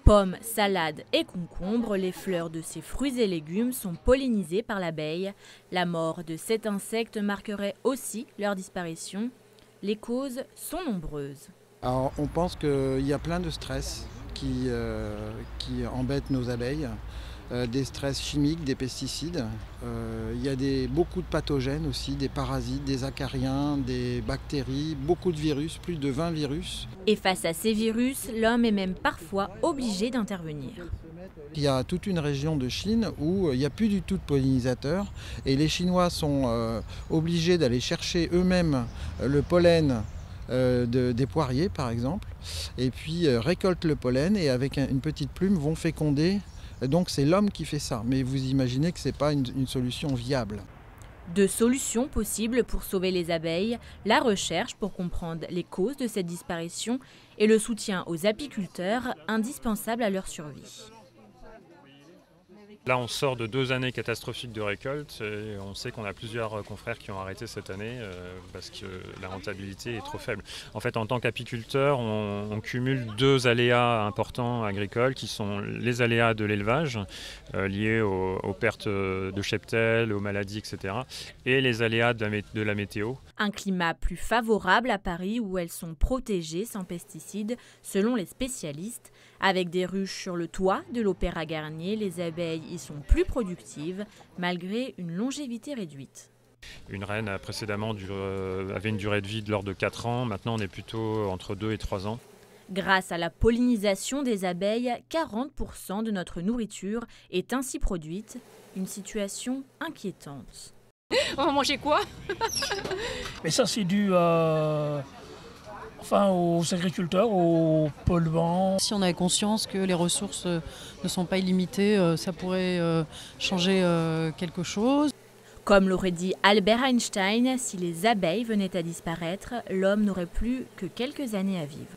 Pommes, salades et concombres, les fleurs de ces fruits et légumes sont pollinisées par l'abeille. La mort de cet insecte marquerait aussi leur disparition. Les causes sont nombreuses. Alors, on pense qu'il y a plein de stress qui embêtent nos abeilles. Des stress chimiques, des pesticides. Il y a beaucoup de pathogènes aussi, des parasites, des acariens, des bactéries, beaucoup de virus, plus de 20 virus. Et face à ces virus, l'homme est même parfois obligé d'intervenir. Il y a toute une région de Chine où il n'y a plus du tout de pollinisateurs et les Chinois sont obligés d'aller chercher eux-mêmes le pollen des poiriers par exemple, et puis récoltent le pollen et avec une petite plume vont féconder. Donc c'est l'homme qui fait ça, mais vous imaginez que ce n'est pas une solution viable. Deux solutions possibles pour sauver les abeilles, la recherche pour comprendre les causes de cette disparition et le soutien aux apiculteurs, indispensable à leur survie. Là, on sort de 2 années catastrophiques de récolte et on sait qu'on a plusieurs confrères qui ont arrêté cette année parce que la rentabilité est trop faible. En fait, en tant qu'apiculteur, on cumule 2 aléas importants agricoles qui sont les aléas de l'élevage liés aux pertes de cheptel, aux maladies, etc. et les aléas de la météo. Un climat plus favorable à Paris où elles sont protégées sans pesticides, selon les spécialistes. Avec des ruches sur le toit de l'Opéra Garnier, les abeilles y sont plus productives malgré une longévité réduite. Une reine a précédemment avait une durée de vie de l'ordre de 4 ans, maintenant on est plutôt entre 2 et 3 ans. Grâce à la pollinisation des abeilles, 40% de notre nourriture est ainsi produite, une situation inquiétante. On va manger quoi? Mais ça c'est dû aux agriculteurs, aux polluants. Si on avait conscience que les ressources ne sont pas illimitées, ça pourrait changer quelque chose. Comme l'aurait dit Albert Einstein, si les abeilles venaient à disparaître, l'homme n'aurait plus que quelques années à vivre.